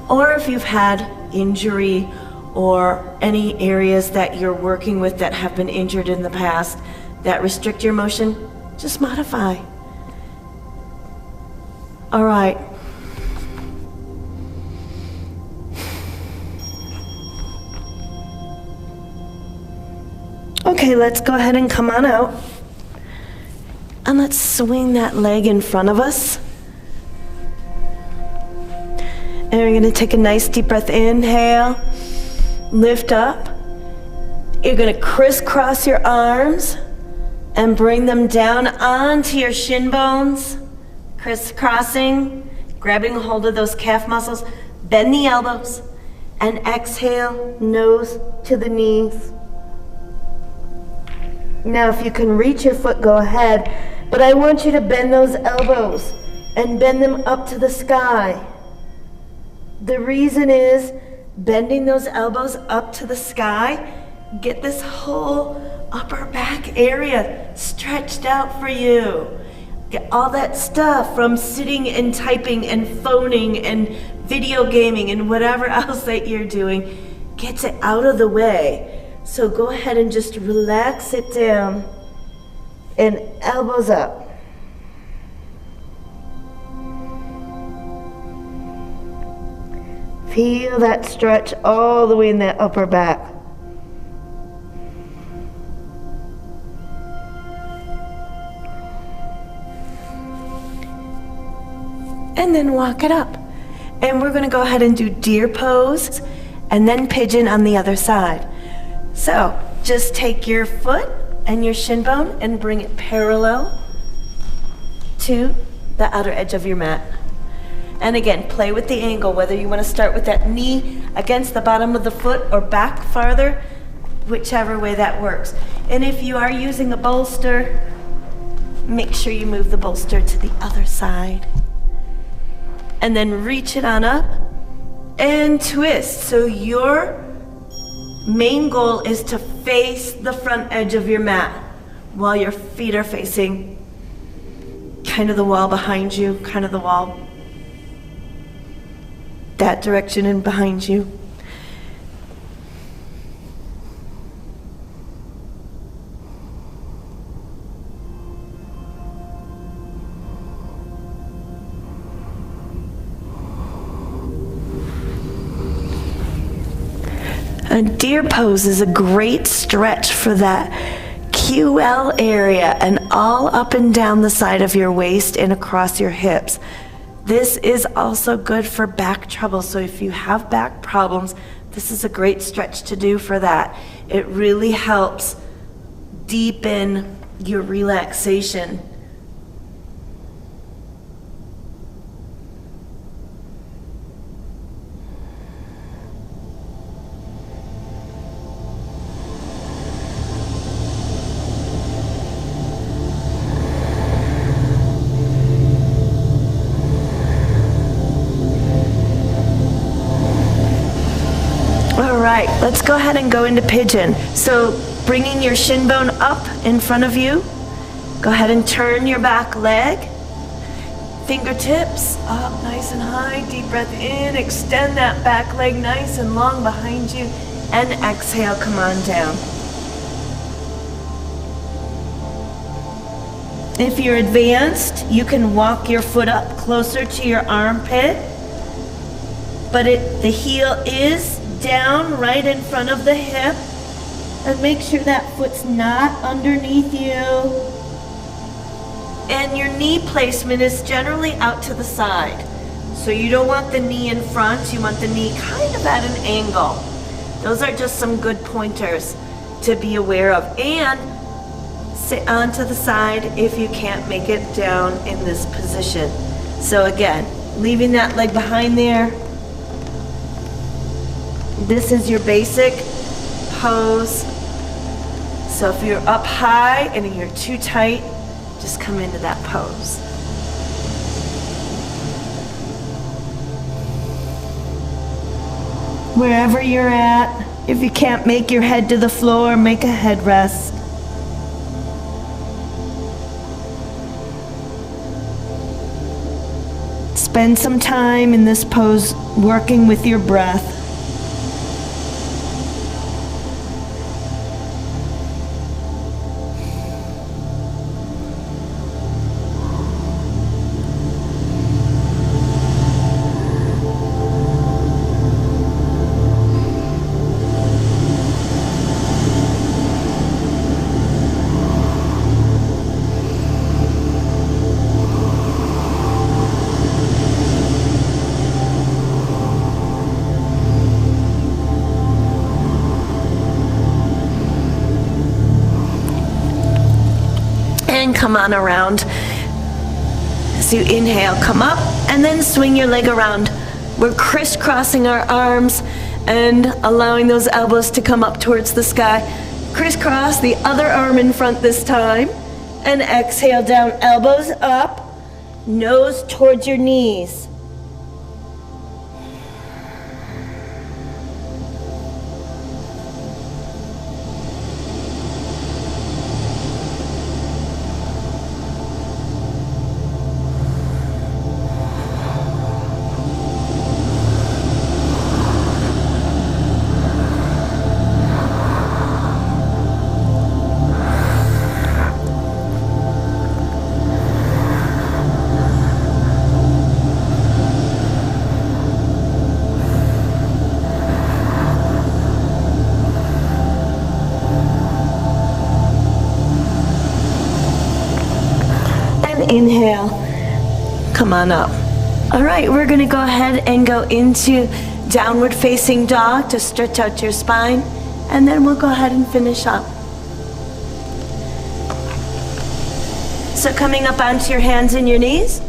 or if you've had injury or any areas that you're working with that have been injured in the past that restrict your motion. Just modify. All right. Okay, let's go ahead and come on out. And let's swing that leg in front of us. And we're gonna take a nice deep breath, inhale, lift up. You're gonna crisscross your arms and bring them down onto your shin bones. Crisscrossing, grabbing a hold of those calf muscles. Bend the elbows and exhale, nose to the knees. Now if you can reach your foot, go ahead. But I want you to bend those elbows and bend them up to the sky. The reason is bending those elbows up to the sky, get this whole upper back area stretched out for you. Get all that stuff from sitting and typing and phoning and video gaming and whatever else that you're doing, gets it out of the way. So go ahead and just relax it down and elbows up. Feel that stretch all the way in that upper back. And then walk it up. And we're gonna go ahead and do deer pose and then pigeon on the other side. So just take your foot and your shin bone and bring it parallel to the outer edge of your mat. And again, play with the angle, whether you want to start with that knee against the bottom of the foot or back farther, whichever way that works. And if you are using a bolster, make sure you move the bolster to the other side. And then reach it on up and twist. So your main goal is to face the front edge of your mat while your feet are facing kind of the wall behind you, kind of the wall that direction and behind you. A deer pose is a great stretch for that QL area and all up and down the side of your waist and across your hips. This is also good for back trouble. So if you have back problems, this is a great stretch to do for that. It really helps deepen your relaxation. Let's go ahead and go into pigeon. So bringing your shin bone up in front of you, go ahead and turn your back leg. Fingertips up nice and high, deep breath in, extend that back leg nice and long behind you, and exhale, come on down. If you're advanced, you can walk your foot up closer to your armpit, but the heel is down right in front of the hip, and make sure that foot's not underneath you. And your knee placement is generally out to the side. So you don't want the knee in front, you want the knee kind of at an angle. Those are just some good pointers to be aware of. And sit onto the side if you can't make it down in this position. So again, leaving that leg behind there. This is your basic pose. So if you're up high and you're too tight, just come into that pose. Wherever you're at, if you can't make your head to the floor, make a headrest. Spend some time in this pose working with your breath. and come on around. As you inhale, come up and then swing your leg around. We're crisscrossing our arms and allowing those elbows to come up towards the sky. Crisscross the other arm in front this time. And exhale down, elbows up, nose towards your knees. Inhale, come on up. All right, we're gonna go ahead and go into downward facing dog to stretch out your spine, and then we'll go ahead and finish up. So coming up onto your hands and your knees,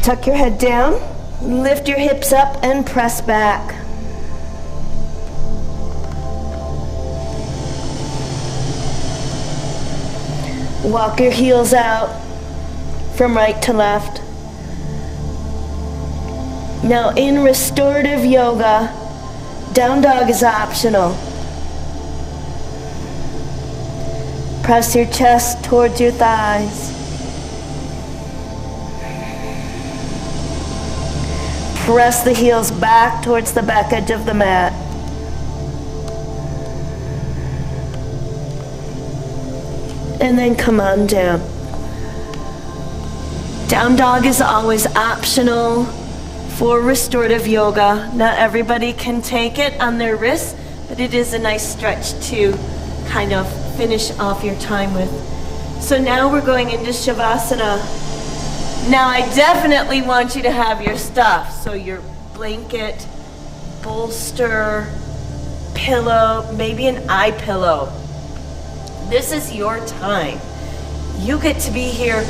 tuck your head down, lift your hips up and press back. Walk your heels out from right to left. Now in restorative yoga, down dog is optional. Press your chest towards your thighs. Press the heels back towards the back edge of the mat. And then come on down. Down dog is always optional for restorative yoga. Not everybody can take it on their wrists, but it is a nice stretch to kind of finish off your time with. So now we're going into Shavasana. Now I definitely want you to have your stuff. So your blanket, bolster, pillow, maybe an eye pillow. This is your time. You get to be here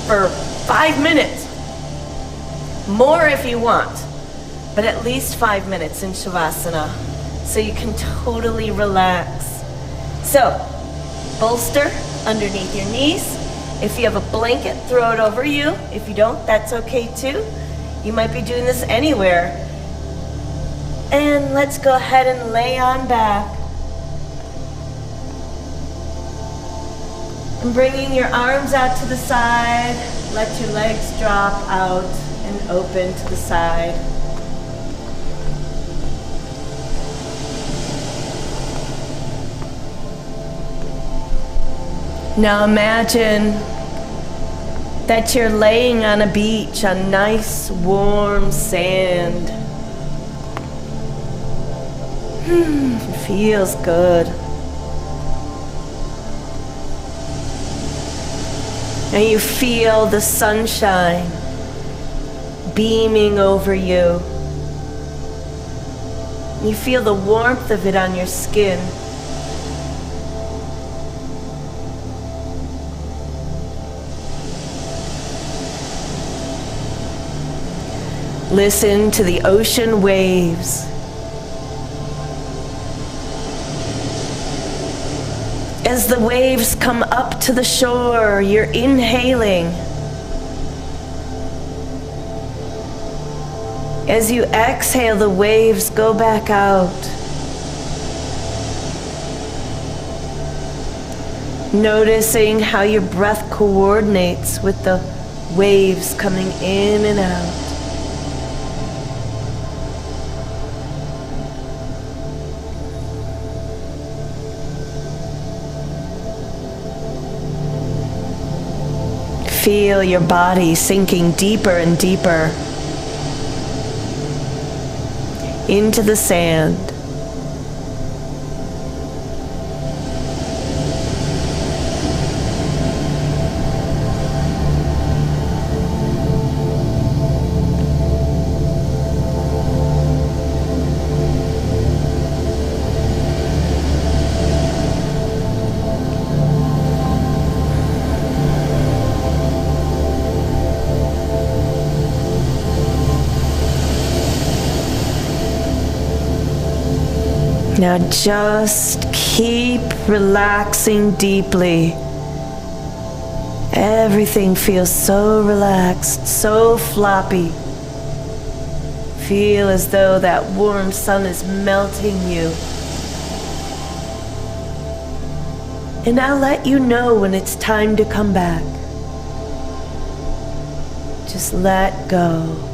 for 5 minutes, more if you want, but at least 5 minutes in Shavasana, so you can totally relax. So, bolster underneath your knees. If you have a blanket, throw it over you. If you don't, that's okay too. You might be doing this anywhere. And let's go ahead and lay on back. And bringing your arms out to the side, let your legs drop out and open to the side. Now imagine that you're laying on a beach on nice warm sand. It feels good. And you feel the sunshine beaming over you. You feel the warmth of it on your skin. Listen to the ocean waves. As the waves come up to the shore, you're inhaling. As you exhale, the waves go back out. Noticing how your breath coordinates with the waves coming in and out. Feel your body sinking deeper and deeper into the sand. Now just keep relaxing deeply. Everything feels so relaxed, so floppy. Feel as though that warm sun is melting you. And I'll let you know when it's time to come back. Just let go.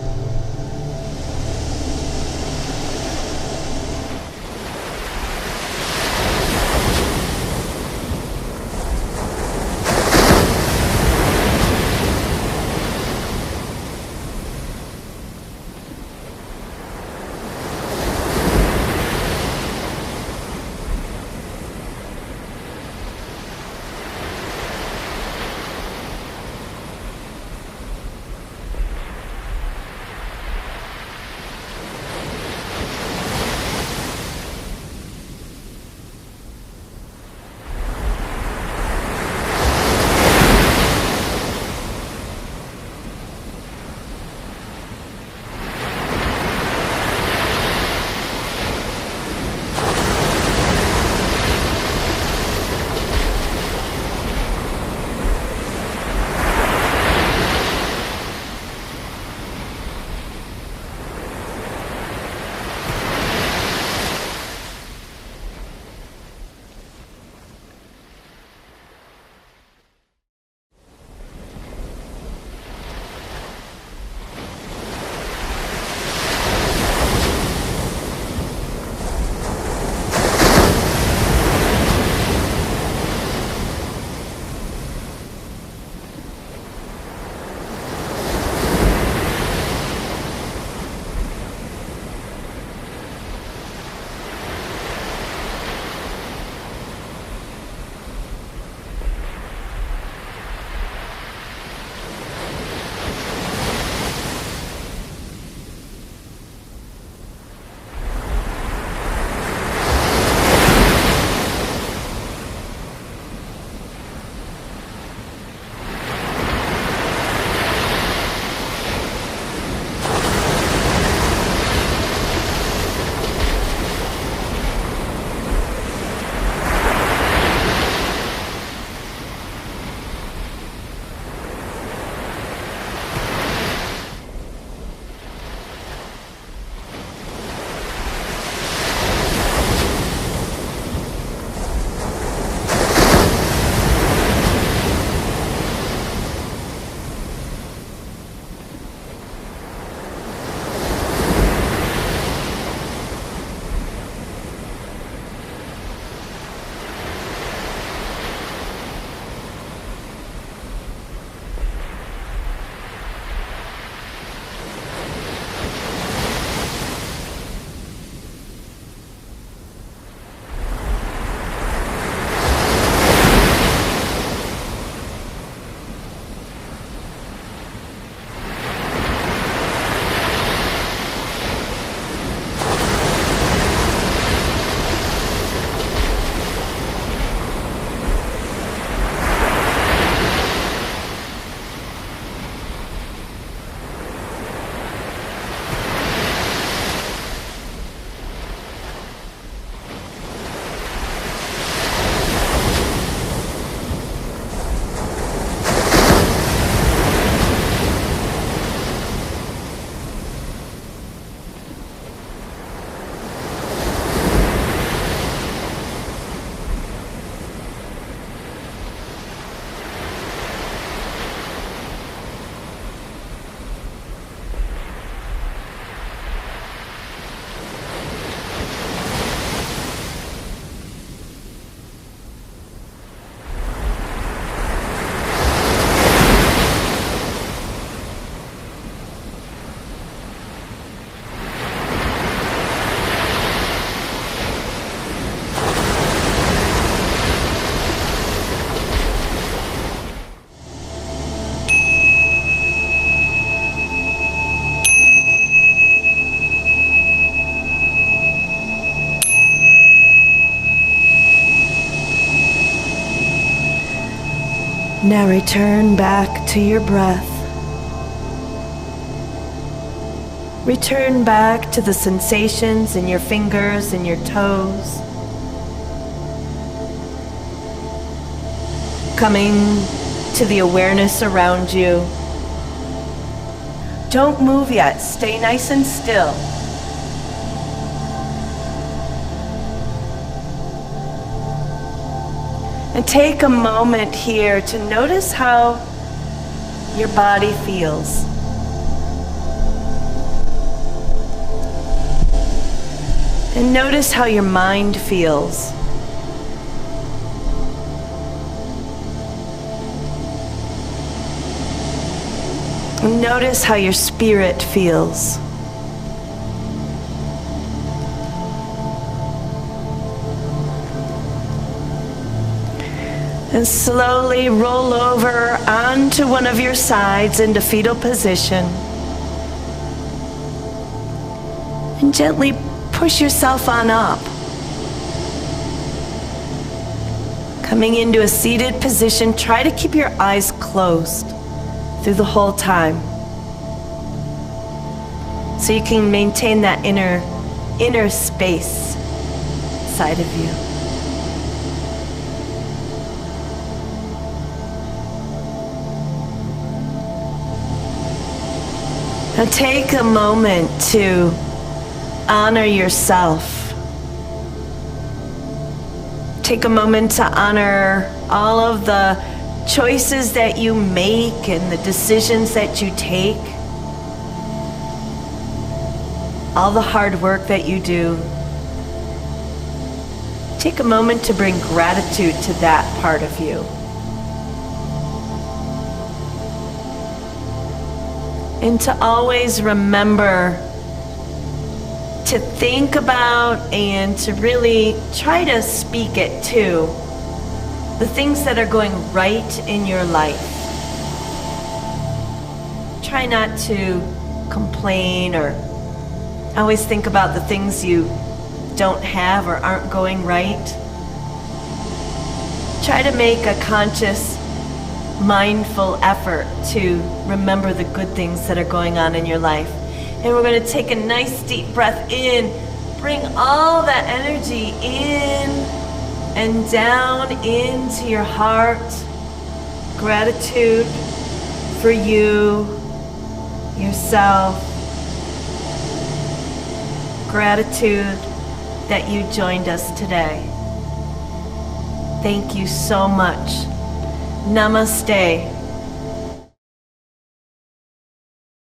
Now return back to your breath. Return back to the sensations in your fingers and your toes. Coming to the awareness around you. Don't move yet. Stay nice and still. And take a moment here to notice how your body feels. And notice how your mind feels. And notice how your spirit feels. And slowly roll over onto one of your sides into fetal position. And gently push yourself on up. Coming into a seated position, try to keep your eyes closed through the whole time, so you can maintain that inner space inside of you. Now take a moment to honor yourself. Take a moment to honor all of the choices that you make and the decisions that you take. All the hard work that you do. Take a moment to bring gratitude to that part of you. And to always remember to think about and to really try to speak it to the things that are going right in your life. Try not to complain or always think about the things you don't have or aren't going right. Try to make a conscious, mindful effort to remember the good things that are going on in your life. And we're going to take a nice deep breath in. Bring all that energy in and down into your heart. Gratitude for you, yourself. Gratitude that you joined us today. Thank you so much. Namaste.